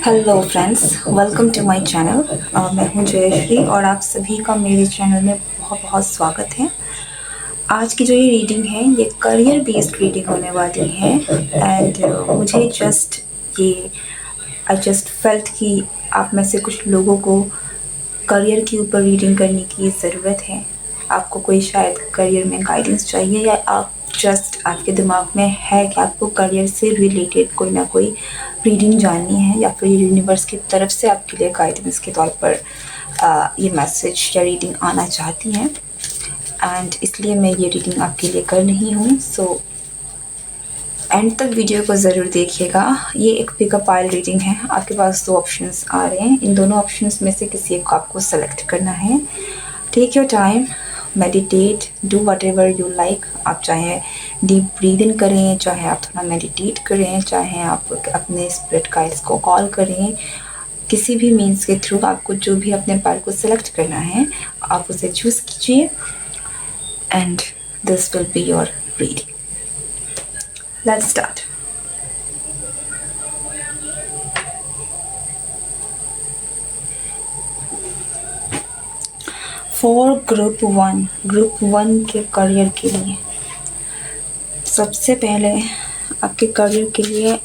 Hello friends, welcome to my channel. मैं हूं जयश्री और आप सभी का मेरे चैनल में बहुत बहुत स्वागत है। आज की जो ये रीडिंग है ये करियर बेस्ड रीडिंग होने वाली है एंड मुझे ये आई जस्ट फेल्ट कि आप में से कुछ लोगों को करियर के ऊपर रीडिंग करने की ज़रूरत है। आपको कोई शायद करियर में गाइडेंस चाहिए या आप जस्ट आपके दिमाग में है कि आपको करियर से रिलेटेड कोई ना कोई रीडिंग जाननी है या फिर यूनिवर्स की तरफ से आपके लिए गाइडेंस के तौर पर ये मैसेज या रीडिंग आना चाहती हैं एंड इसलिए मैं ये रीडिंग आपके लिए कर रही हूँ। सो एंड तक वीडियो को ज़रूर देखिएगा। ये एक पिकअप आइल रीडिंग है। आपके पास दो ऑप्शंस आ रहे हैं, इन दोनों ऑप्शंस में से किसी एक को आपको सेलेक्ट करना है। Take your time, meditate, do whatever you like. आप चाहे डीप ब्रीद इन करें, चाहे आप थोड़ा मेडिटेट करें, चाहे आप अपने स्पिरिट गाइड्स को कॉल करें, किसी भी मीन्स के थ्रू आपको जो भी अपने पार्ट को सेलेक्ट करना है आप उसे चूज़ कीजिए and this will be your reading. Let's start. For group one के करियर के लिए सबसे पहले आपके करियर के लिए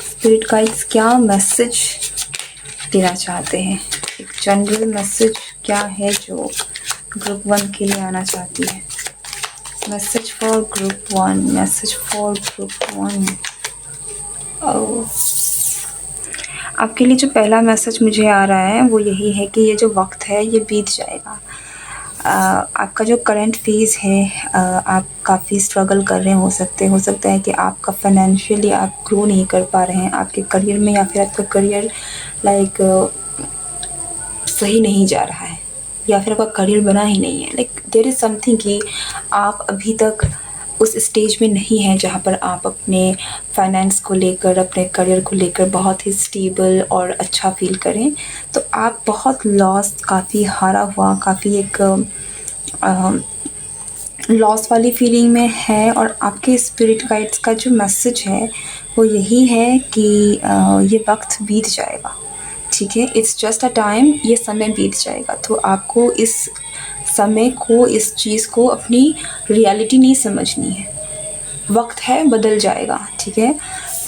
स्पिरिट गाइड्स क्या मैसेज देना चाहते हैं, एक जनरल मैसेज क्या है जो ग्रुप वन के लिए आना चाहती है। Message for group one, message for group one. आपके लिए जो पहला मैसेज मुझे आ रहा है वो यही है कि ये जो वक्त है ये बीत जाएगा। आपका जो करंट फेज़ है, आप काफ़ी स्ट्रगल कर रहे हो सकता है कि आपका फाइनेंशियली आप ग्रो नहीं कर पा रहे हैं आपके करियर में, या फिर आपका करियर सही नहीं जा रहा है, या फिर आपका करियर बना ही नहीं है। देयर इज़ समथिंग कि आप अभी तक उस स्टेज में नहीं हैं जहाँ पर आप अपने फाइनेंस को लेकर, अपने करियर को लेकर बहुत ही स्टेबल और अच्छा फील करें। तो आप बहुत लॉस, काफ़ी हारा हुआ, काफ़ी एक लॉस वाली फीलिंग में है। और आपके स्पिरिट गाइड्स का जो मैसेज है वो यही है कि ये वक्त बीत जाएगा, ठीक है। इट्स जस्ट अ टाइम, ये समय बीत जाएगा। तो आपको इस समय को, इस चीज़ को अपनी रियलिटी नहीं समझनी है। वक्त है, बदल जाएगा, ठीक है।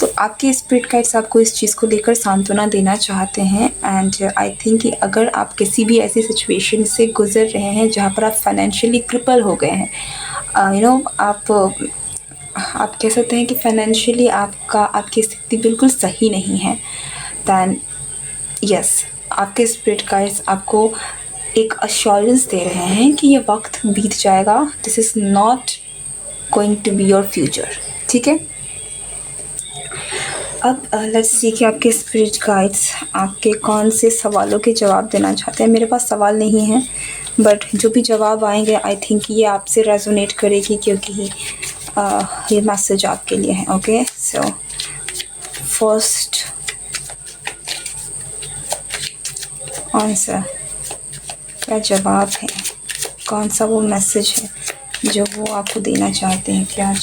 तो आपके स्पिरिट गाइड्स आपको इस चीज़ को लेकर सांत्वना देना चाहते हैं एंड आई थिंक कि अगर आप किसी भी ऐसी सिचुएशन से गुजर रहे हैं जहाँ पर आप फाइनेंशियली क्रिपल हो गए हैं, आप कह सकते हैं कि फाइनेंशियली आपकी स्थिति बिल्कुल सही नहीं है, दैन यस, आपके स्पिरिट गाइड्स आपको एक अश्योरेंस दे रहे हैं कि ये वक्त बीत जाएगा। This is not going to be your future, ठीक है। अब लेट्स सी कि आपके स्पिरिट गाइड्स आपके कौन से सवालों के जवाब देना चाहते हैं। मेरे पास सवाल नहीं है, बट जो भी जवाब आएंगे आई थिंक ये आपसे रेजोनेट करेगी, क्योंकि ये मैसेज आपके लिए है। ओके, सो फर्स्ट आंसर, क्या जवाब है, कौन सा वो मैसेज है जो वो आपको देना चाहते हैं, क्या।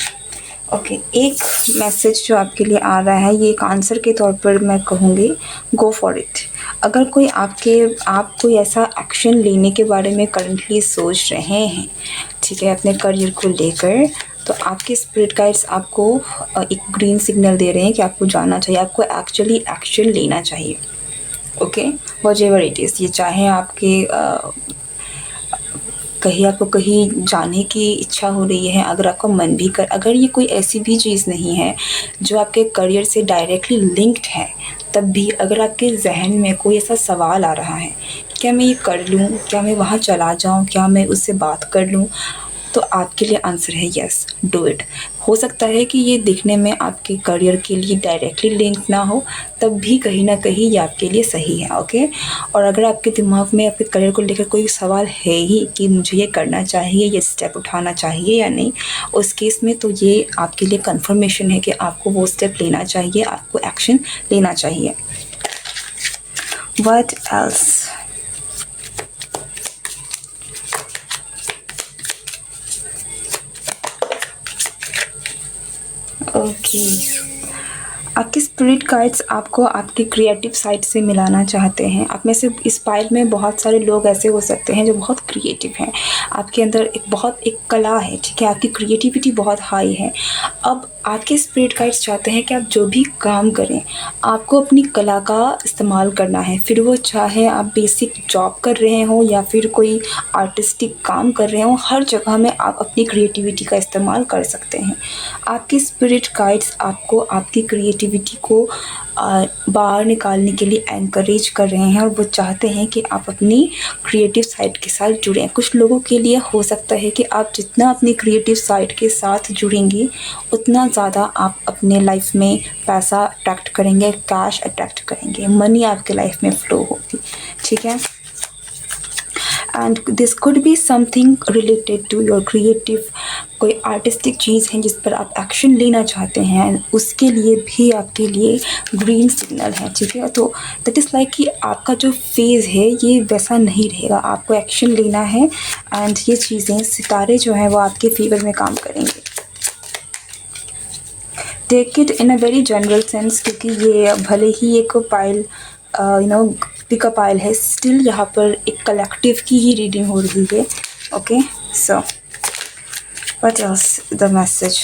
ओके, एक मैसेज जो आपके लिए आ रहा है ये एक आंसर के तौर पर मैं कहूँगी, गो फॉर इट। अगर आप कोई ऐसा एक्शन लेने के बारे में करंटली सोच रहे हैं, ठीक है, अपने करियर को लेकर, तो आपके स्पिरिट गाइड्स आपको एक ग्रीन सिग्नल दे रहे हैं कि आपको जाना चाहिए, आपको एक्चुअली एक्शन लेना चाहिए। ओके, व्हाटएवर इट इज़, ये चाहे आपके आपको कहीं जाने की इच्छा हो रही है, अगर आपका मन भी अगर ये कोई ऐसी भी चीज़ नहीं है जो आपके करियर से डायरेक्टली लिंक्ड है, तब भी अगर आपके जहन में कोई ऐसा सवाल आ रहा है, क्या मैं ये कर लूँ, क्या मैं वहाँ चला जाऊँ, क्या मैं उससे बात कर लूँ, तो आपके लिए आंसर है यस, डू इट। हो सकता है कि ये दिखने में आपके करियर के लिए डायरेक्टली लिंक ना हो, तब भी कहीं ना कहीं ये आपके लिए सही है। ओके, और अगर आपके दिमाग में आपके करियर को लेकर कोई सवाल है ही कि मुझे ये करना चाहिए, ये स्टेप उठाना चाहिए या नहीं, उस केस में तो ये आपके लिए कंफर्मेशन है कि आपको वो स्टेप लेना चाहिए, आपको एक्शन लेना चाहिए। व्हाट एल्स, ओके, आपके स्पिरिट गाइड्स आपको आपकी क्रिएटिव साइड से मिलाना चाहते हैं। आप में से इस पाइल में बहुत सारे लोग ऐसे हो सकते हैं जो बहुत क्रिएटिव हैं। आपके अंदर एक कला है, ठीक है, आपकी क्रिएटिविटी बहुत हाई है। अब आपके स्पिरिट गाइड्स चाहते हैं कि आप जो भी काम करें, आपको अपनी कला का इस्तेमाल करना है। फिर वो चाहे आप बेसिक जॉब कर रहे हो या फिर कोई आर्टिस्टिक काम कर रहे हो, हर जगह में आप अपनी क्रिएटिविटी का इस्तेमाल कर सकते हैं। आपके स्पिरिट गाइड्स आपको आपकी क्रिएटिविटी को बाहर निकालने के लिए एनकरेज कर रहे हैं और वो चाहते हैं कि आप अपनी क्रिएटिव साइड के साथ जुड़ें। कुछ लोगों के लिए हो सकता है कि आप जितना अपनी क्रिएटिव साइड के साथ जुड़ेंगे, उतना ज़्यादा आप अपने लाइफ में पैसा अट्रैक्ट करेंगे, कैश अट्रैक्ट करेंगे, मनी आपके लाइफ में फ्लो होगी, ठीक है। And this could be something related to your creative, कोई आर्टिस्टिक चीज़ है जिस पर आप एक्शन लेना चाहते हैं, उसके लिए भी आपके लिए ग्रीन सिग्नल है, ठीक है। तो दैट इज़ लाइक कि आपका जो फेज़ है ये वैसा नहीं रहेगा, आपको एक्शन लेना है एंड ये चीज़ें, सितारे जो हैं वो आपके फेवर में काम करेंगे। Take it in a very general sense, क्योंकि ये भले ही एक पाइल पिकअप पाइल है, स्टिल यहाँ पर एक कलेक्टिव की ही रीडिंग हो रही है। Okay, so what else the message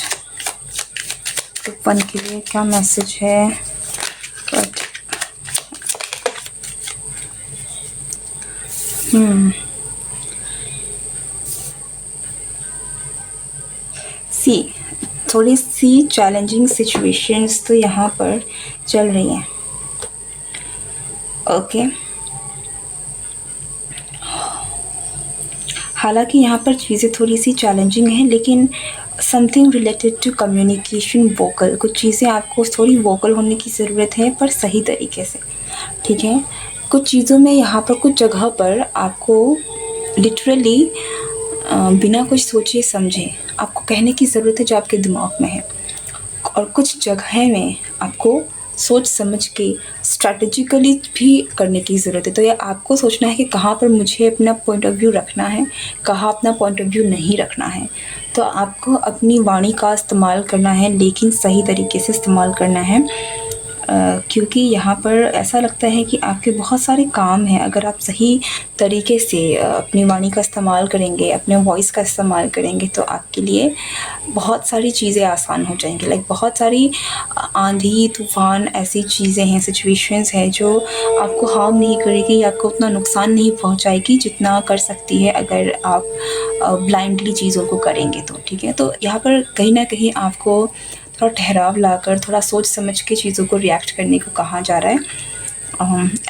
one के लिए क्या मैसेज है? बट सी थोड़ी सी चैलेंजिंग सिचुएशंस तो यहाँ पर चल रही हैं। ओके, हालांकि यहाँ पर चीज़ें थोड़ी सी चैलेंजिंग हैं, लेकिन something related to communication, vocal, कुछ चीज़ें आपको थोड़ी वोकल होने की ज़रूरत है, पर सही तरीके से, ठीक है। कुछ चीज़ों में यहाँ पर, कुछ जगह पर आपको लिटरली बिना कुछ सोचे समझे आपको कहने की ज़रूरत है जो आपके दिमाग में है, और कुछ जगह में आपको सोच समझ के स्ट्रैटेजिकली भी करने की ज़रूरत है। तो ये आपको सोचना है कि कहाँ पर मुझे अपना पॉइंट ऑफ व्यू रखना है, कहाँ अपना पॉइंट ऑफ व्यू नहीं रखना है। तो आपको अपनी वाणी का इस्तेमाल करना है, लेकिन सही तरीके से इस्तेमाल करना है, क्योंकि यहाँ पर ऐसा लगता है कि आपके बहुत सारे काम हैं। अगर आप सही तरीके से अपनी वाणी का इस्तेमाल करेंगे, अपने वॉइस का इस्तेमाल करेंगे, तो आपके लिए बहुत सारी चीज़ें आसान हो जाएंगी। लाइक बहुत सारी आंधी तूफ़ान ऐसी चीज़ें हैं, सिचुएशंस हैं जो आपको हार्म नहीं करेगी, आपको उतना नुकसान नहीं पहुँचाएगी जितना कर सकती है अगर आप ब्लाइंडली चीज़ों को करेंगे तो, ठीक है। तो यहाँ पर कहीं ना कहीं आपको थोड़ा ठहराव लाकर, थोड़ा सोच समझ के चीज़ों को रिएक्ट करने को कहा जा रहा है।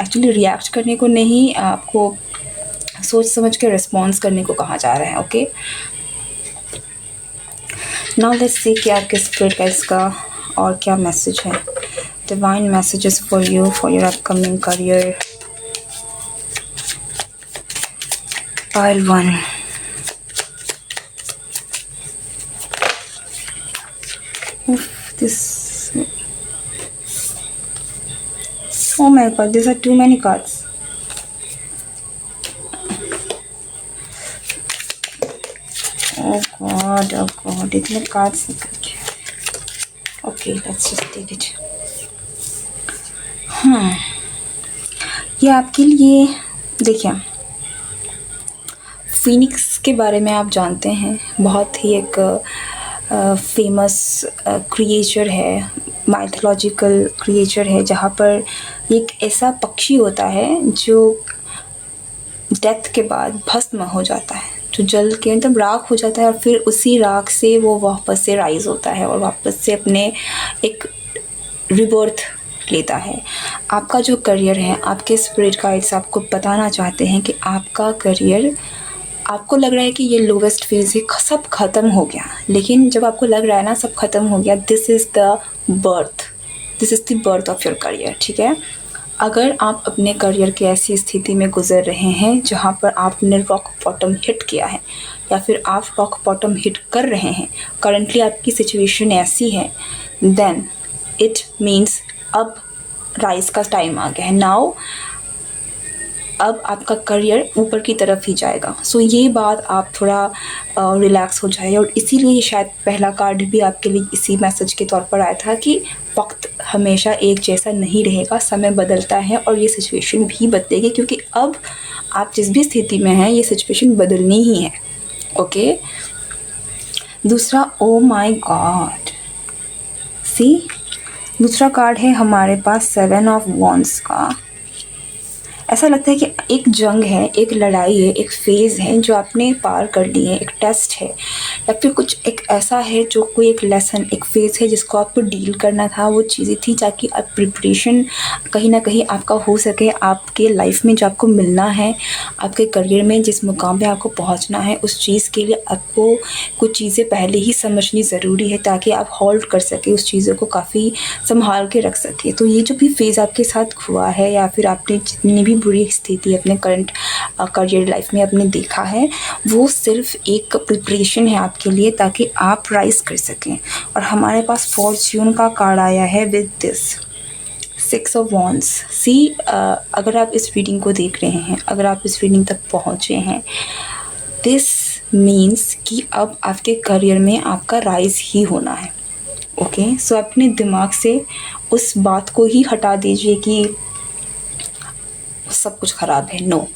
एक्चुअली रिएक्ट करने को नहीं, आपको सोच समझ के रिस्पॉन्स करने को कहा जा रहा है। ओके, नाउ लेट्स सी कि आपके स्पिरिट गाइड्स का और क्या मैसेज है। Divine messages for you, for your upcoming career. Pile 1, this, oh my god, these are too many cards. Oh god, इतने cards निकल गए। Okay, let's just take it. ये आपके लिए, देखिए, फिनिक्स के बारे में आप जानते हैं, बहुत ही एक फेमस क्रिएचर है, माइथोलॉजिकल क्रिएचर है, जहाँ पर एक ऐसा पक्षी होता है जो डेथ के बाद भस्म हो जाता है, जो जल के मतलब राख हो जाता है, और फिर उसी राख से वो वापस से राइज होता है और वापस से अपने एक रिबर्थ लेता है। आपका जो करियर है, आपके स्पिरिट गाइड्स आपको बताना चाहते हैं कि आपका करियर, आपको लग रहा है कि ये लोवेस्ट फेज़ है, सब ख़त्म हो गया, लेकिन जब आपको लग रहा है ना सब ख़त्म हो गया, this is the birth of your career, ठीक है। अगर आप अपने करियर की ऐसी स्थिति में गुजर रहे हैं जहाँ पर आपने रॉक बॉटम हिट किया है, या फिर आप रॉक बॉटम हिट कर रहे हैं, करंटली आपकी सिचुएशन ऐसी है, देन इट मीन्स अब राइज का टाइम आ गया है। नाउ अब आपका करियर ऊपर की तरफ ही जाएगा। सो ये बात आप थोड़ा रिलैक्स हो जाए। और इसीलिए शायद पहला कार्ड भी आपके लिए इसी मैसेज के तौर पर आया था कि वक्त हमेशा एक जैसा नहीं रहेगा, समय बदलता है और ये सिचुएशन भी बदलेगी, क्योंकि अब आप जिस भी स्थिति में हैं ये सिचुएशन बदलनी ही है। ओके। दूसरा, ओ माय गॉड, सी, दूसरा कार्ड है हमारे पास 7 ऑफ वॉन्ड्स का। ऐसा लगता है कि एक जंग है, एक लड़ाई है, एक फ़ेज़ है जो आपने पार कर ली है, एक टेस्ट है, या फिर कुछ एक ऐसा है जो कोई एक लेसन, एक फ़ेज़ है जिसको आपको डील करना था, वो चीज़ें थी ताकि आप प्रिपरेशन कहीं ना कहीं आपका हो सके आपके लाइफ में जो आपको मिलना है, आपके करियर में जिस मुकाम पे आपको पहुंचना है, उस चीज़ के लिए आपको कुछ चीज़ें पहले ही समझनी ज़रूरी है ताकि आप होल्ड कर सके, उस चीज़ों को काफ़ी संभाल के रख सके। तो ये जो भी फ़ेज़ आपके साथ हुआ है या फिर आपने जितनी भी बुरी स्थिति अपने करंट करियर लाइफ में आपने देखा है, वो सिर्फ एक प्रिपरेशन है आपके लिए ताकि आप राइज कर सकें। और हमारे पास फॉर्च्यून का कार्ड आया है विद दिस 6 ऑफ वॉन्ड्स। सी, अगर आप इस रीडिंग को देख रहे हैं, अगर आप इस रीडिंग तक पहुँचे हैं, दिस मीन्स कि अब आपके करियर में आपका राइज ही होना है। ओके। सो अपने दिमाग से उस बात को ही हटा दीजिए कि सब कुछ ख़राब है। नो,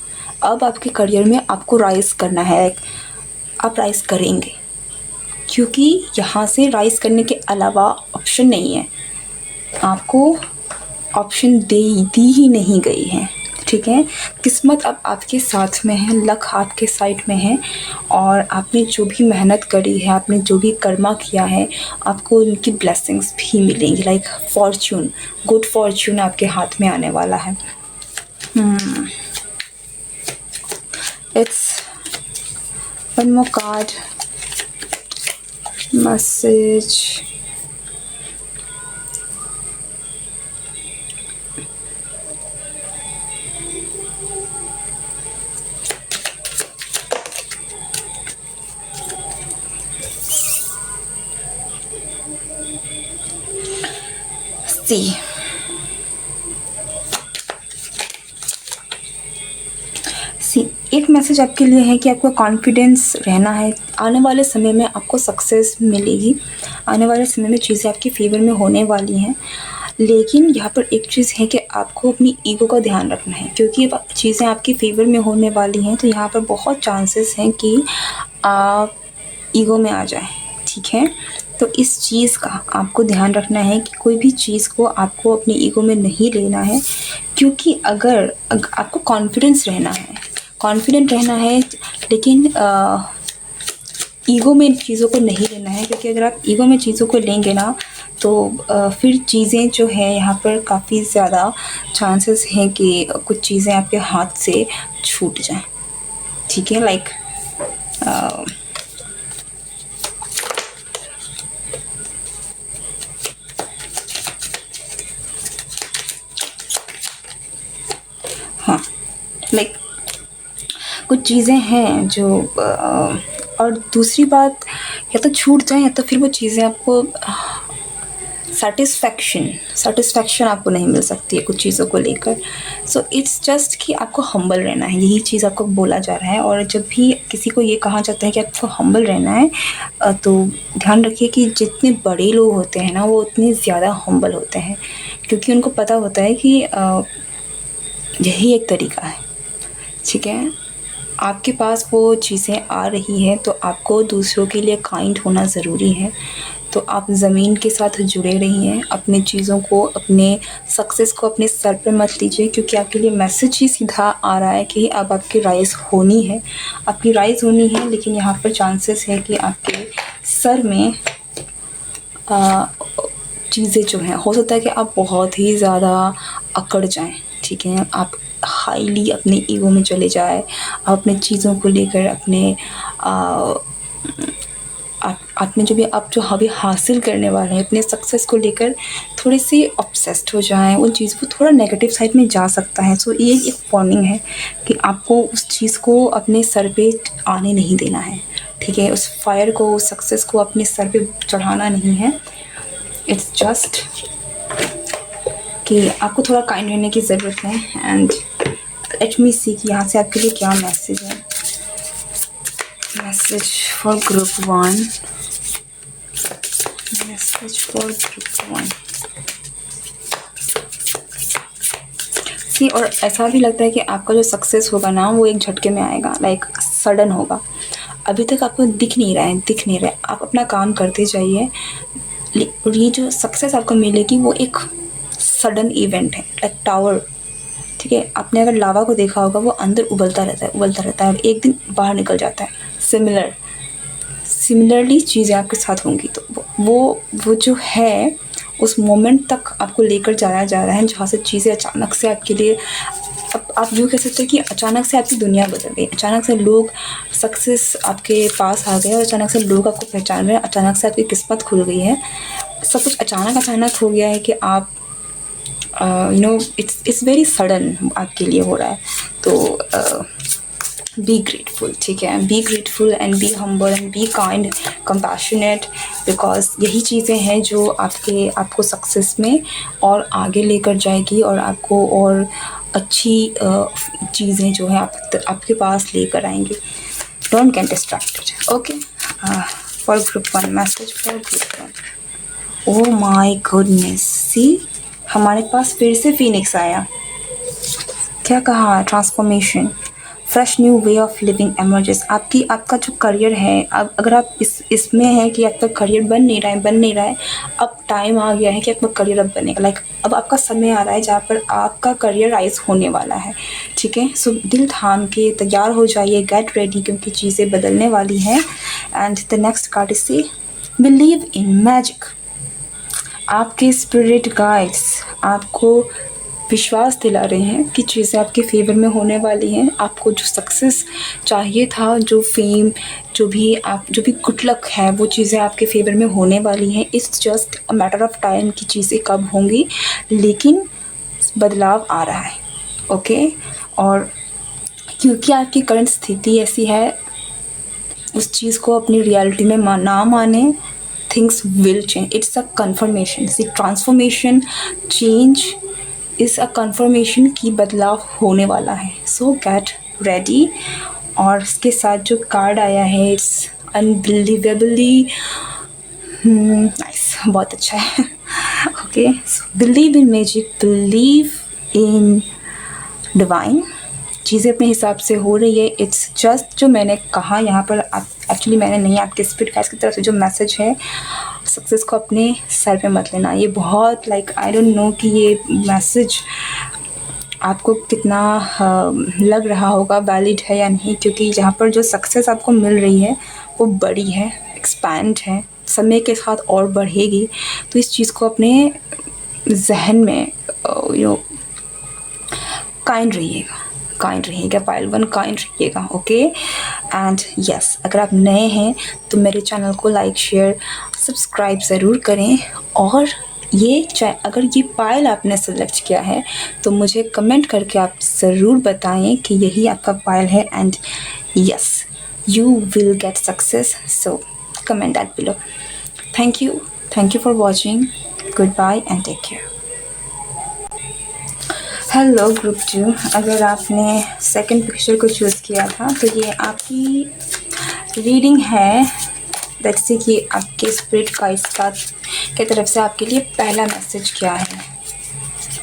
अब आपके करियर में आपको राइज़ करना है, आप राइज़ करेंगे, क्योंकि यहाँ से राइज़ करने के अलावा ऑप्शन नहीं है, आपको ऑप्शन दी ही नहीं गई है। ठीक है। किस्मत अब आपके साथ में है, लक आपके साइड में है, और आपने जो भी मेहनत करी है, आपने जो भी कर्मा किया है, आपको उनकी ब्लेसिंग्स भी मिलेंगी। लाइक फॉर्च्यून, गुड फॉर्च्यून आपके हाथ में आने वाला है। It's one more card. Message. See. एक मैसेज आपके लिए है कि आपको कॉन्फिडेंस रहना है। आने वाले समय में आपको सक्सेस मिलेगी, आने वाले समय में चीज़ें आपके फेवर में होने वाली हैं। लेकिन यहाँ पर एक चीज़ है कि आपको अपनी ईगो का ध्यान रखना है, क्योंकि चीज़ें आपके फेवर में होने वाली हैं तो यहाँ पर बहुत चांसेस हैं कि आप ईगो में आ जाएं। ठीक है। तो इस चीज़ का आपको ध्यान रखना है कि कोई भी चीज़ को आपको अपनी ईगो में नहीं लेना है, क्योंकि अगर आपको कॉन्फिडेंस रहना है, कॉन्फिडेंट रहना है, लेकिन ईगो में चीज़ों को नहीं लेना है, क्योंकि अगर आप ईगो में चीज़ों को लेंगे ना तो फिर चीज़ें जो है यहाँ पर काफ़ी ज़्यादा चांसेस हैं कि कुछ चीज़ें आपके हाथ से छूट जाएं। ठीक है। लाइक हाँ, लाइक कुछ चीज़ें हैं जो और दूसरी बात, या तो छूट जाए या तो फिर वो चीज़ें आपको सेटिस्फैक्शन आपको नहीं मिल सकती है कुछ चीज़ों को लेकर। सो इट्स जस्ट कि आपको हम्बल रहना है, यही चीज़ आपको बोला जा रहा है। और जब भी किसी को ये कहा जाता है कि आपको हम्बल रहना है, तो ध्यान रखिए कि जितने बड़े लोग होते हैं ना वो उतने ज़्यादा हम्बल होते हैं, क्योंकि उनको पता होता है कि यही एक तरीका है। ठीक है। आपके पास वो चीज़ें आ रही हैं तो आपको दूसरों के लिए काइंड होना ज़रूरी है। तो आप ज़मीन के साथ जुड़े रहिए, अपने चीज़ों को, अपने सक्सेस को अपने सर पे मत लीजिए, क्योंकि आपके लिए मैसेज ही सीधा आ रहा है कि अब आपकी राइज़ होनी है, आपकी राइज़ होनी है। लेकिन यहाँ पर चांसेस है कि आपके सर में चीज़ें जो हैं, हो सकता है कि आप बहुत ही ज़्यादा अकड़ जाएं। ठीक है। आप हाईली अपने ईगो में चले जाए, आप अपने चीज़ों को लेकर अपने आप में जो भी आप जो अभी हासिल करने वाले हैं, अपने सक्सेस को लेकर थोड़े से ऑब्सेस्ड हो जाएं, उन चीज़ को थोड़ा नेगेटिव साइड में जा सकता है। सो ये एक वार्निंग है कि आपको उस चीज़ को अपने सर पे आने नहीं देना है। ठीक है। उस फायर को, उस सक्सेस को अपने सर पे चढ़ाना नहीं है। इट्स जस्ट कि आपको थोड़ा काइंड रहने की ज़रूरत है। एंड लेट मी सी कि यहाँ से आपके लिए क्या मैसेज है। Message for group 1, message for group 1। सी, और ऐसा भी लगता है कि आपका जो सक्सेस होगा ना वो एक झटके में आएगा, लाइक सडन होगा। अभी तक आपको दिख नहीं रहा है, आप अपना काम करते जाइए। और ये जो सक्सेस आपको मिलेगी वो एक सडन इवेंट है, लाइक टावर। ठीक है, आपने अगर लावा को देखा होगा, वो अंदर उबलता रहता है और एक दिन बाहर निकल जाता है। सिमिलरली चीज़ें आपके साथ होंगी। तो वो जो है उस मोमेंट तक आपको लेकर जाया जा रहा है जहाँ से चीज़ें अचानक से आपके लिए, अब आप यूँ कह सकते हैं कि अचानक से आपकी दुनिया बदल गई। अचानक से लोग, सक्सेस आपके पास आ गए और अचानक से लोग आपको पहचान रहे हैं। अचानक से आपकी किस्मत खुल गई है। सब कुछ अचानक हो गया है कि आप इट्स वेरी सडन आपके लिए हो रहा है। तो बी ग्रेटफुल, ठीक है, be grateful and be humble and be kind, compassionate, because यही चीज़ें हैं जो आपको सक्सेस में और आगे लेकर जाएगी और आपको और अच्छी चीज़ें जो है आपके पास लेकर आएंगी। Don't get distracted. Okay, for group 1, message for group 1। Oh my goodness, see, हमारे पास फिर से फीनिक्स आया। क्या कहा? Transformation, fresh new way of living emerges. आपका जो करियर है, अब अगर आप इसमें है कि आपका करियर बन नहीं रहा है, अब टाइम आ गया है कि आपका करियर अब बनेगा। लाइक अब आपका समय आ रहा है जहाँ पर आपका करियर राइज होने वाला है। ठीक है, सो दिल थाम के तैयार हो जाइए, गेट रेडी, क्योंकि चीज़ें बदलने वाली हैं। And the next card is believe in magic. आपके स्पिरिट गाइड्स आपको विश्वास दिला रहे हैं कि चीज़ें आपके फेवर में होने वाली हैं। आपको जो सक्सेस चाहिए था, जो फेम, जो भी गुड लक है, वो चीज़ें आपके फेवर में होने वाली हैं। It's just a matter of time कि चीज़ें कब होंगी, लेकिन बदलाव आ रहा है। ओके, और क्योंकि आपकी करंट स्थिति ऐसी है, उस चीज़ को अपनी रियलिटी में ना माने, things will change. It's a confirmation, see, transformation, change is a confirmation कि बदलाव होने वाला है। So get ready. और इसके साथ जो कार्ड आया है, इट्स अनबिलीवेबली नाइस, बहुत अच्छा है। Okay, so believe in magic, believe in divine. चीज़ें अपने हिसाब से हो रही है। इट्स जस्ट जो मैंने कहा यहाँ पर, एक्चुअली मैंने नहीं, आपके स्पिरिट गाइड्स की तरफ से जो मैसेज है, सक्सेस को अपने सर पे मत लेना। ये बहुत लाइक आई डोंट नो कि ये मैसेज आपको कितना लग रहा होगा, वैलिड है या नहीं, क्योंकि जहाँ पर जो सक्सेस आपको मिल रही है वो बड़ी है, एक्सपैंड है, समय के साथ और बढ़ेगी। तो इस चीज़ को अपने जहन में काइंड रहिएगा पाइल 1, काइंड रहिएगा। ओके, एंड यस, अगर आप नए हैं तो मेरे चैनल को लाइक, शेयर, सब्सक्राइब ज़रूर करें। और अगर ये पाइल आपने सेलेक्ट किया है तो मुझे कमेंट करके आप ज़रूर बताएं कि यही आपका पाइल है, and yes, you will get success. So comment that below. Thank you for watching. Good bye and take care. Hello group 2, अगर आपने सेकंड पिक्चर को चूज़ किया था तो ये आपकी रीडिंग है। दैट्स से कि आपके स्पिरिट की तरफ से आपके लिए पहला मैसेज क्या है,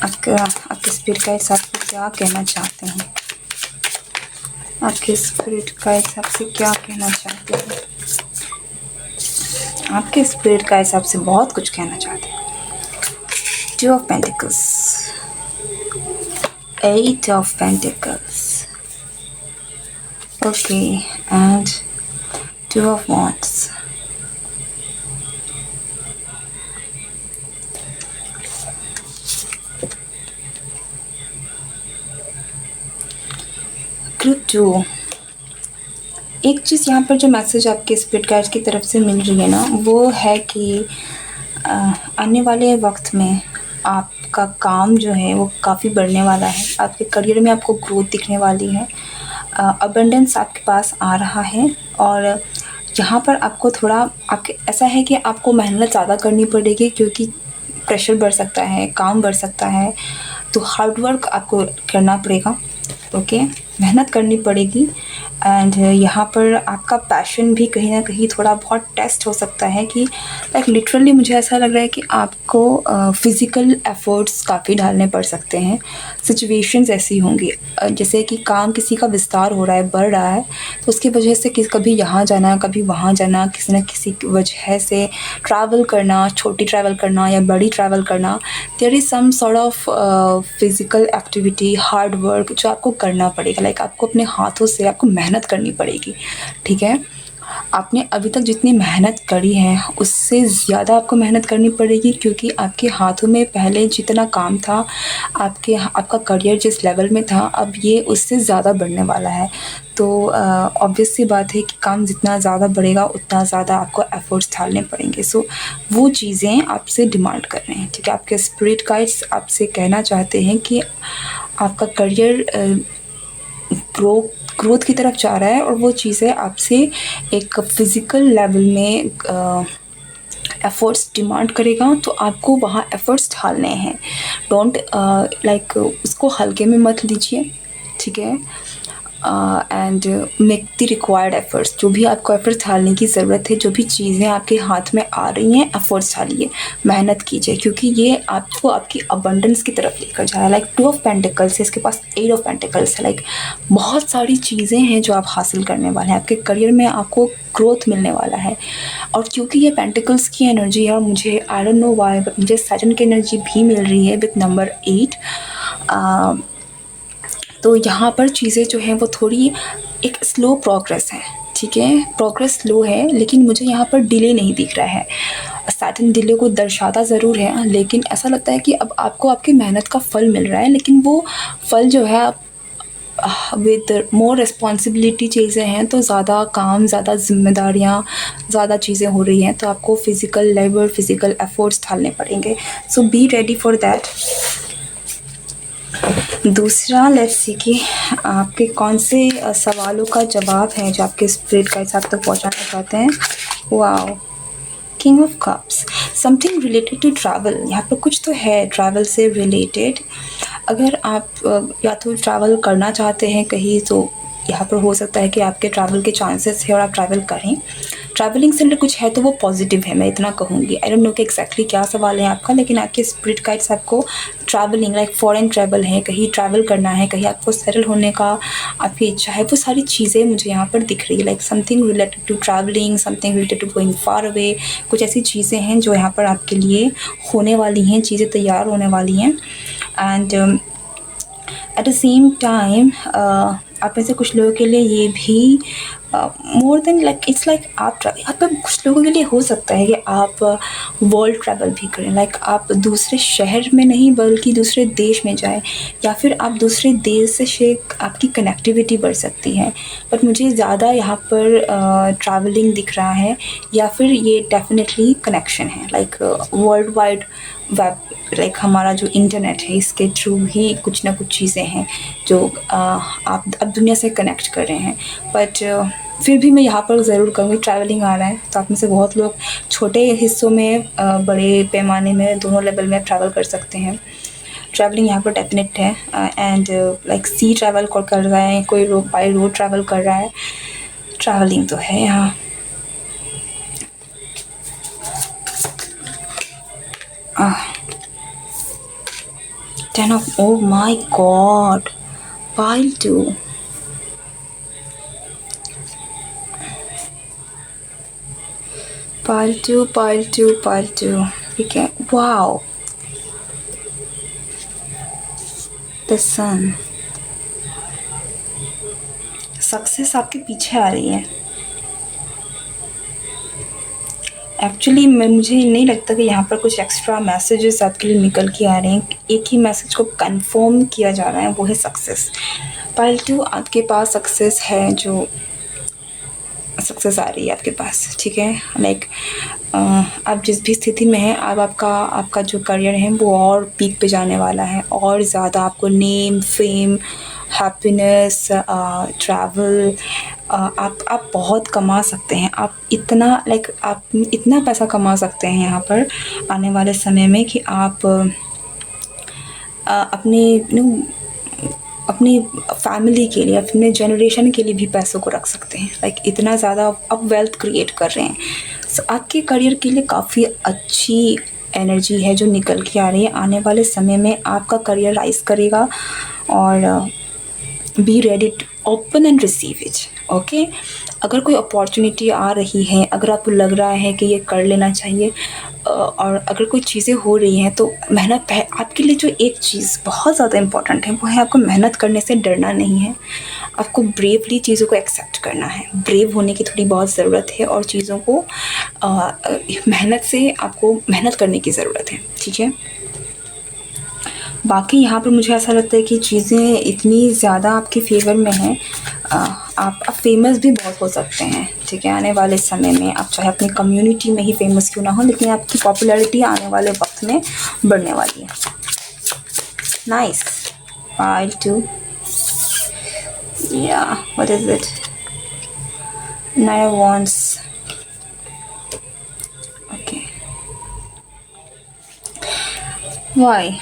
आपके स्पिरिट गाइड्स आपको क्या कहना चाहते हैं, आपके स्पिरिट गाइड्स आपसे क्या कहना चाहते हैं। आपके स्पिरिट गाइड्स आपसे बहुत कुछ कहना चाहते हैं। 2 of Pentacles, 8 of Pentacles, okay, and 2 of Wands. Group 2, एक चीज़ यहाँ पर जो मैसेज आपके स्पिरिट गाइड्स की तरफ से मिल रही है ना, वो है कि आने वाले वक्त में आपका काम जो है वो काफ़ी बढ़ने वाला है। आपके करियर में आपको ग्रोथ दिखने वाली है, अबंडेंस आपके पास आ रहा है। और यहाँ पर आपको थोड़ा ऐसा है कि आपको मेहनत ज़्यादा करनी पड़ेगी, क्योंकि प्रेशर बढ़ सकता है, काम बढ़ सकता है, तो हार्ड वर्क आपको करना पड़ेगा। ओके, मेहनत करनी पड़ेगी। एंड यहाँ पर आपका पैशन भी कहीं ना कहीं थोड़ा बहुत टेस्ट हो सकता है कि लाइक लिटरली मुझे ऐसा लग रहा है कि आपको फिज़िकल एफर्ट्स काफ़ी डालने पड़ सकते हैं। सिचुएशंस ऐसी होंगी जैसे कि काम किसी का विस्तार हो रहा है, बढ़ रहा है, तो उसकी वजह से कभी यहाँ जाना, कभी वहाँ जाना, किसी न किसी की वजह से ट्रैवल करना, छोटी ट्रैवल करना या बड़ी ट्रैवल करना, there is some sort of physical activity, hard work जो आपको करना पड़ेगा। लाइक आपको अपने हाथों से आपको मेहनत करनी पड़ेगी, ठीक है। आपने अभी तक जितनी मेहनत करी है उससे ज़्यादा आपको मेहनत करनी पड़ेगी, क्योंकि आपके हाथों में पहले जितना काम था, आपका करियर जिस लेवल में था, अब ये उससे ज़्यादा बढ़ने वाला है। तो ऑब्वियस सी बात है कि काम जितना ज़्यादा बढ़ेगा उतना ज़्यादा आपको एफर्ट्स डालने पड़ेंगे। सो वो चीज़ें आपसे डिमांड कर रहे हैं, ठीक है। आपके स्पिरिट गाइड्स आपसे कहना चाहते हैं कि आपका करियर ग्रोथ की तरफ जा रहा है और वो चीज़ें आपसे एक फ़िज़िकल लेवल में एफ़र्ट्स डिमांड करेगा, तो आपको वहाँ एफ़र्ट्स डालने हैं। डोंट लाइक उसको हल्के में मत लीजिए, ठीक है। And make the required efforts, जो भी आपको एफ़र्ट्स डालने की ज़रूरत है, जो भी चीज़ें आपके हाथ में आ रही हैं, एफ़र्ट्स डालिए, मेहनत कीजिए, क्योंकि ये आपको आपकी अबंडेंस की तरफ लेकर जा रहा है। लाइक 2 ऑफ पेंटिकल्स है, इसके पास 8 ऑफ पेंटिकल्स है। लाइक बहुत सारी चीज़ें हैं जो आप हासिल करने वाले हैं, आपके करियर में आपको ग्रोथ मिलने वाला है। और क्योंकि ये पेंटिकल्स की एनर्जी है, मुझे I don't know why but मुझे सैटर्न की एनर्जी भी मिल रही है विथ नंबर 8। तो यहाँ पर चीज़ें जो हैं वो थोड़ी एक स्लो प्रोग्रेस है, ठीक है। प्रोग्रेस स्लो है, लेकिन मुझे यहाँ पर डिले नहीं दिख रहा है। सैटर्न डिले को दर्शाता ज़रूर है, लेकिन ऐसा लगता है कि अब आपको आपकी मेहनत का फल मिल रहा है, लेकिन वो फल जो है विद मोर रिस्पॉन्सिबिलिटी चीज़ें हैं, तो ज़्यादा काम, ज़्यादा जिम्मेदारियाँ, ज़्यादा चीज़ें हो रही हैं, तो आपको फ़िज़िकल लेबर, फ़िज़िकल एफर्ट्स डालने पड़ेंगे। सो बी रेडी फॉर दैट। दूसरा, लेट्स सी कि आपके कौन से सवालों का जवाब है जो आपके स्पिरिट गाइड्स आप तक पहुंचाना चाहते हैं। Wow, king of cups, something related to travel. यहाँ पर कुछ तो है ट्रैवल से रिलेटेड। अगर आप या तो ट्रैवल करना चाहते हैं कहीं, तो यहाँ पर हो सकता है कि आपके ट्रैवल के चांसेस है और आप ट्रैवल करें। ट्रैवलिंग से कुछ है तो वो पॉजिटिव है, मैं इतना कहूँगी। आई डोंट नो कि एक्जैक्टली क्या सवाल है आपका, लेकिन आपके स्पिरिट गाइड्स आपको ट्रैवलिंग, लाइक फॉरेन ट्रैवल है, कहीं ट्रैवल करना है, कहीं आपको सेटल होने का आपकी इच्छा है, वो सारी चीज़ें मुझे यहाँ पर दिख रही है। Like something related to travelling, something related to going far away, कुछ ऐसी चीज़ें हैं जो यहाँ पर आपके लिए होने वाली हैं, चीज़ें तैयार होने वाली हैं। And at the same time आप में से कुछ लोगों के लिए ये भी more than like it's like आप कुछ लोगों के लिए हो सकता है कि आप वर्ल्ड ट्रैवल भी करें। लाइक आप दूसरे शहर में नहीं बल्कि दूसरे देश में जाएं, या फिर आप दूसरे देश से आपकी कनेक्टिविटी बढ़ सकती है। बट मुझे ज़्यादा यहाँ पर ट्रैवलिंग दिख रहा है, या फिर ये डेफिनेटली कनेक्शन है, like world wide web, like हमारा जो इंटरनेट है इसके थ्रू ही कुछ ना कुछ चीज़ें हैं जो आप अब दुनिया से कनेक्ट कर रहे हैं। बट फिर भी मैं यहाँ पर ज़रूर कहूँगी ट्रैवलिंग आ रहा है, तो आप में से बहुत लोग छोटे हिस्सों में, बड़े पैमाने में, दोनों लेवल में ट्रैवल कर सकते हैं। ट्रैवलिंग यहाँ पर डेफिनेट है। एंड लाइक सी ट्रैवल कर रहा है, कोई बाई रोड ट्रैवल कर रहा है, ट्रैवलिंग तो है यहाँ। Ten of, oh my god, pile 2. Pile 2, pile 2, pile 2. ठीक है, wow, the sun. सक्सेस आपके पीछे आ रही है। एक्चुअली मुझे नहीं लगता कि यहाँ पर कुछ एक्स्ट्रा मैसेजेस आपके लिए निकल के आ रहे हैं। एक ही मैसेज को कंफर्म किया जा रहा है, वो है सक्सेस। पाइल 2, आपके पास सक्सेस है, जो सक्सेस आ रही है आपके पास, ठीक है। लाइक आप जिस भी स्थिति में हैं, अब आपका जो करियर है वो और पीक पे जाने वाला है, और ज़्यादा आपको नेम, फेम, हैप्पीनेस, ट्रैवल, आप बहुत कमा सकते हैं। आप इतना पैसा कमा सकते हैं यहाँ पर आने वाले समय में कि आप अपने अपनी फैमिली के लिए, अपने जनरेशन के लिए भी पैसों को रख सकते हैं। लाइक इतना ज़्यादा आप वेल्थ क्रिएट कर रहे हैं। सो आपके करियर के लिए काफ़ी अच्छी एनर्जी है जो निकल के आ रही है। आने वाले समय में आपका करियर राइज करेगा और be ready to open and receive it. Okay, अगर कोई अपॉर्चुनिटी आ रही है, अगर आपको लग रहा है कि ये कर लेना चाहिए और अगर कोई चीज़ें हो रही हैं तो मेहनत है। आपके लिए जो एक चीज़ बहुत ज़्यादा इम्पॉर्टेंट है वो है आपको मेहनत करने से डरना नहीं है। आपको ब्रेवली चीज़ों को एक्सेप्ट करना है। ब्रेव होने की थोड़ी बहुत ज़रूरत है और चीज़ों को मेहनत से आपको मेहनत करने की ज़रूरत है। ठीक है, बाकी यहाँ पर मुझे ऐसा लगता है कि चीज़ें इतनी ज़्यादा आपके फेवर में हैं। आप फेमस भी बहुत हो सकते हैं। ठीक है, आने वाले समय में आप चाहे अपनी कम्युनिटी में ही फेमस क्यों ना हो, लेकिन आपकी पॉपुलैरिटी आने वाले वक्त में बढ़ने वाली है। नाइस, पाइल 2, या what is it, 9 wands। Okay, why,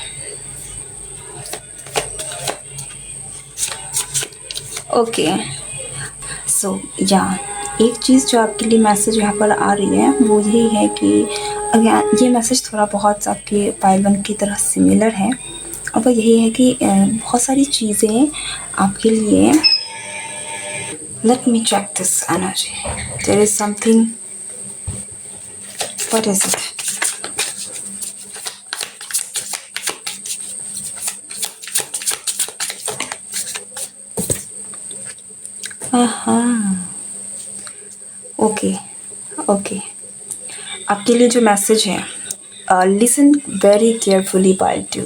okay, so या एक चीज़ जो आपके लिए मैसेज यहाँ पर आ रही है वो यही है कि अगर ये मैसेज थोड़ा बहुत आपके पाइल 1 की तरह सिमिलर है और वो यही है कि बहुत सारी चीज़ें आपके लिए। Let me check this energy, there is something, what is it, okay, okay, आपके लिए जो मैसेज है, लिसन वेरी केयरफुली पाइल 2।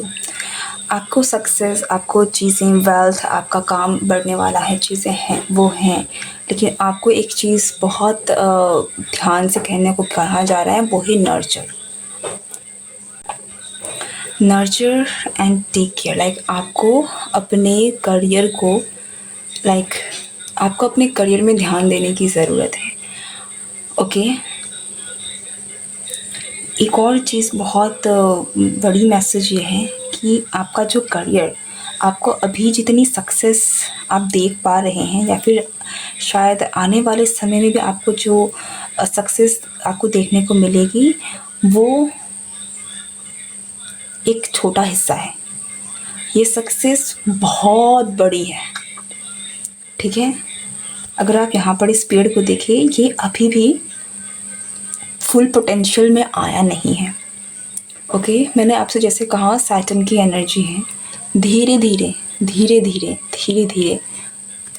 आपको सक्सेस, आपको चीज़ें, वेल्थ, आपका काम बढ़ने वाला है, चीज़ें हैं वो हैं, लेकिन आपको एक चीज़ बहुत ध्यान से कहने को कहा जा रहा है, वो है nurture, nurture and take care. Like आपको अपने करियर को, लाइक आपको अपने करियर में ध्यान देने की ज़रूरत है। ओके, एक और चीज़ बहुत बड़ी मैसेज ये है कि आपका जो करियर, आपको अभी जितनी सक्सेस आप देख पा रहे हैं या फिर शायद आने वाले समय में भी आपको जो सक्सेस आपको देखने को मिलेगी वो एक छोटा हिस्सा है। ये सक्सेस बहुत बड़ी है। ठीक है, अगर आप यहाँ पर इस पेड़ को देखिए, ये अभी भी फुल पोटेंशियल में आया नहीं है। ओके, मैंने आपसे जैसे कहा सैटर्न की एनर्जी है, धीरे धीरे धीरे धीरे धीरे धीरे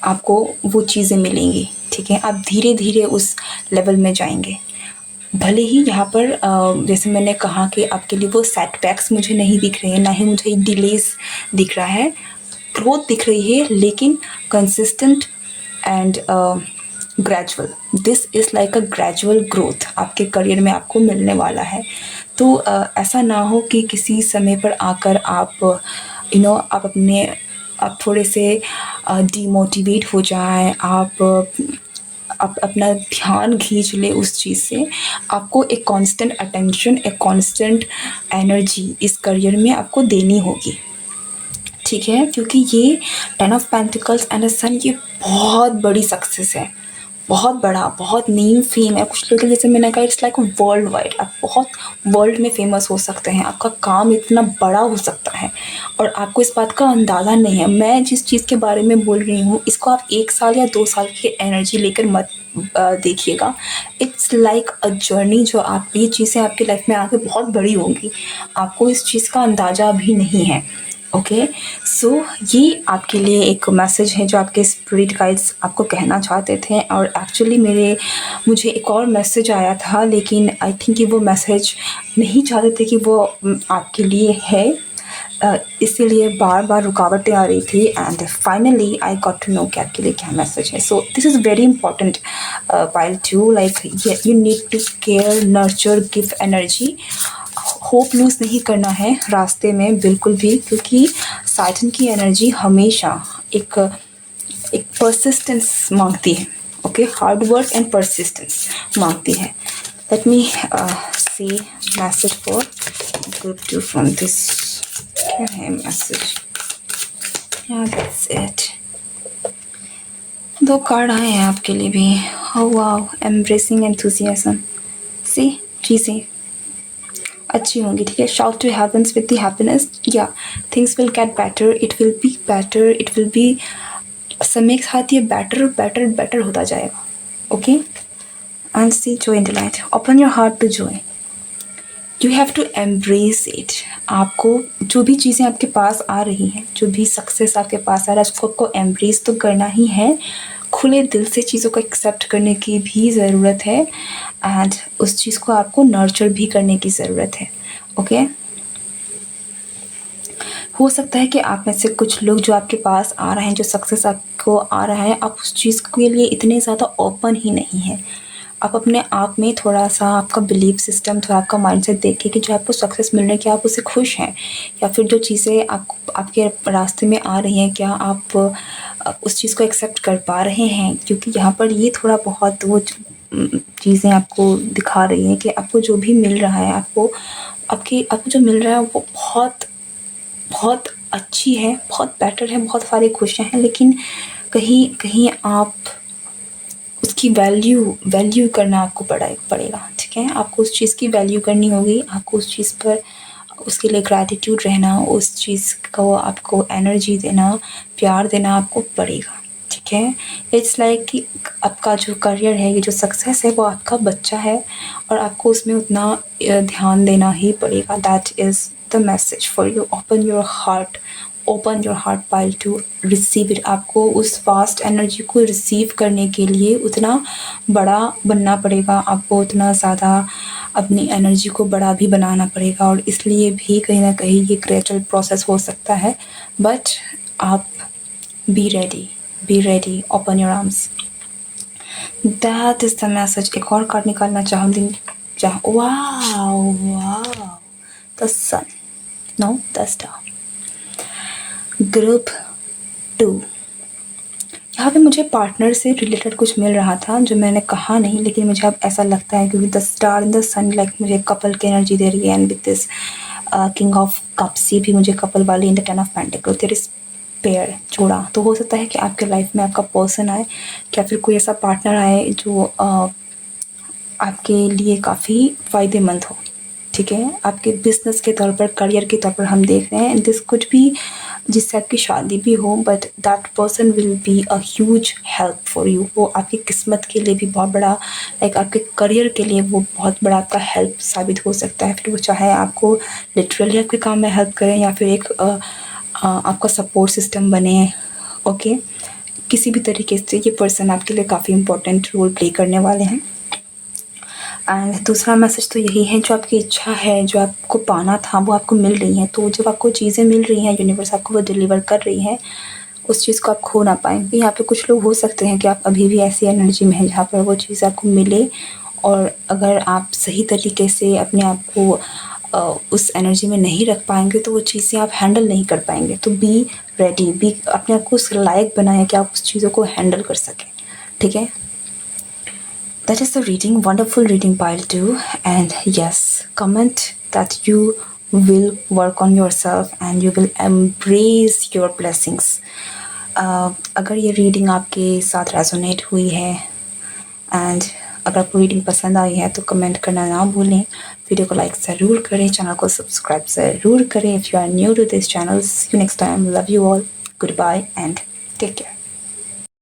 आपको वो चीज़ें मिलेंगी। ठीक है, आप धीरे धीरे उस लेवल में जाएंगे। भले ही यहाँ पर जैसे मैंने कहा कि आपके लिए वो सेटबैक्स मुझे नहीं दिख रहे हैं, ना ही मुझे डिलेस दिख रहा है, ग्रोथ दिख रही है, लेकिन consistent and gradual. This is like a gradual growth आपके करियर में आपको मिलने वाला है। तो ऐसा ना हो कि किसी समय पर आकर आप आप थोड़े से डीमोटिवेट हो जाएं, आप अपना ध्यान खींच ले उस चीज़ से। आपको एक कांस्टेंट अटेंशन, एक कांस्टेंट एनर्जी इस करियर में आपको देनी होगी। ठीक है, क्योंकि ये 10 ऑफ पेंटिकल्स एंड अ सन, ये बहुत बड़ी सक्सेस है, बहुत बड़ा, बहुत नेम फेम है। कुछ लोग जैसे मैंने कहा इट्स लाइक वर्ल्ड वाइड, आप बहुत वर्ल्ड में फेमस हो सकते हैं, आपका काम इतना बड़ा हो सकता है और आपको इस बात का अंदाज़ा नहीं है। मैं जिस चीज़ के बारे में बोल रही हूँ इसको आप 1 साल या 2 साल की एनर्जी लेकर मत देखिएगा। इट्स लाइक अ जर्नी, जो आप ये चीज़ें आपकी लाइफ में आगे बहुत बड़ी होंगी, आपको इस चीज़ का अंदाज़ा भी नहीं है। ओके, सो ये आपके लिए एक मैसेज है जो आपके स्पिरिट गाइड्स आपको कहना चाहते थे। और एक्चुअली मुझे एक और मैसेज आया था, लेकिन आई थिंक कि वो मैसेज नहीं चाहते थे कि वो आपके लिए है, इसीलिए बार बार रुकावटें आ रही थी। And finally I got to know कि आपके लिए क्या मैसेज है। So this is very important pile 2, like you need to care, nurture, give energy. Hope lose नहीं करना है रास्ते में बिल्कुल भी, क्योंकि सैटर्न की एनर्जी हमेशा एक परसिस्टेंस मांगती है। Okay, hard work and persistence मांगती है। Let me see message for good to from this. क्या है मैसेज? That's it. 2 कार्ड आए हैं आपके लिए भी। Oh wow, embracing enthusiasm. See, चीज़ें अच्छी होंगी, ठीक है। Shout to heavens with the happiness. Yeah, things will get better. It will be better. It will be समय के साथ ये बेटर होता जाएगा। Okay, and see joy in the light. Open your heart to joy. You have to embrace it. आपको जो भी चीज़ें आपके पास आ रही हैं, जो भी सक्सेस आपके पास आ रहा है, उसको आपको एम्ब्रेस तो करना ही है। खुले दिल से चीज़ों को एक्सेप्ट करने की भी ज़रूरत है, एंड उस चीज़ को आपको नर्चर भी करने की ज़रूरत है। ओके, हो सकता है कि आप में से कुछ लोग जो आपके पास आ रहे हैं, जो सक्सेस आपको आ रहा है, आप उस चीज़ के लिए इतने ज़्यादा ओपन ही नहीं हैं। आप अपने आप में थोड़ा-सा आपका बिलीफ सिस्टम, थोड़ा आपका माइंडसेट देखिए कि जो आपको सक्सेस मिल रही है, क्या आप उससे खुश हैं? या फिर जो चीज़ें आपको आपके रास्ते में आ रही हैं, क्या आप उस चीज़ को एक्सेप्ट कर पा रहे हैं? क्योंकि यहाँ पर ये थोड़ा बहुत वो चीज़ें आपको दिखा रही हैं कि आपको जो भी मिल रहा है, आपको जो मिल रहा है वो बहुत अच्छी है, बहुत बेटर है, बहुत सारी खुशियाँ हैं, लेकिन कहीं कहीं आप उसकी वैल्यू करना आपको पड़ेगा, ठीक है। आपको उस चीज़ की वैल्यू करनी होगी, आपको उस चीज़ पर उसके लिए ग्रैटिट्यूड रहना, उस चीज़ को आपको एनर्जी देना, प्यार देना आपको पड़ेगा, ठीक है। इट्स लाइक कि आपका जो करियर है, ये जो सक्सेस है, वो आपका बच्चा है और आपको उसमें उतना ध्यान देना ही पड़ेगा। That is the message for you. Open your heart pile to receive it. आपको उस फास्ट एनर्जी को रिसीव करने के लिए उतना बड़ा बनना पड़ेगा, आपको उतना ज़्यादा अपनी एनर्जी को बड़ा भी बनाना पड़ेगा, और इसलिए भी कहीं ना कहीं ये ग्रेजुअल प्रोसेस हो सकता है। बट आप be ready, open your arms. That is the message. एक और कार्ड निकालना चाहूँगी, wow, the sun, no, the star. Group 2, यहाँ पे मुझे पार्टनर से रिलेटेड कुछ मिल रहा था जो मैंने कहा नहीं, लेकिन मुझे अब ऐसा लगता है क्योंकि the star in the sun like मुझे कपल की एनर्जी दे रही है, and with this king of cups, ये भी मुझे कपल वाली in the 10 of pentacles, there is pair, जोड़ा। तो हो सकता है कि आपके लाइफ में आपका पर्सन आए, या फिर कोई ऐसा पार्टनर आए जो आपके लिए काफ़ी फ़ायदेमंद हो, ठीक है। आपके बिजनेस के तौर पर, करियर के तौर पर हम देख रहे हैं। दिस कुड भी जिससे आपकी शादी भी हो, but that person will be a huge help for you. वो आपकी किस्मत के लिए भी बहुत बड़ा, लाइक आपके करियर के लिए वो बहुत बड़ा आपका हेल्प साबित हो सकता है। फिर वो चाहे आपको लिटरली आपके काम में हेल्प करें, या फिर एक आपका सपोर्ट सिस्टम बने। ओके, किसी भी तरीके से ये पर्सन आपके लिए काफ़ी इंपॉर्टेंट रोल प्ले करने वाले हैं। एंड दूसरा मैसेज तो यही है, जो आपकी इच्छा है, जो आपको पाना था, वो आपको मिल रही हैं। तो जब आपको चीज़ें मिल रही हैं, यूनिवर्स आपको वो डिलीवर कर रही है, उस चीज़ को आप खो ना पाएँ। यहाँ पे कुछ लोग हो सकते हैं कि आप अभी भी ऐसी एनर्जी में हैं जहाँ पर वो चीज़ आपको मिले, और अगर आप सही तरीके से अपने आप को उस एनर्जी में नहीं रख पाएंगे तो वो चीज़ें आप हैंडल नहीं कर पाएंगे। तो बी रेडी, अपने आप को उस लायक बनाएं कि आप उस चीज़ों को हैंडल कर सकें, ठीक है। That is the reading, wonderful reading pile 2. And yes, comment that you will work on yourself and you will embrace your blessings. अगर ये रीडिंग आपके साथ रेजोनेट हुई है, एंड अगर आपको रीडिंग पसंद आई है तो कमेंट करना ना भूलें, वीडियो को लाइक ज़रूर करें, चैनल को सब्सक्राइब ज़रूर करें। If you are new to this channel, see you next time, love you all, good bye and take care.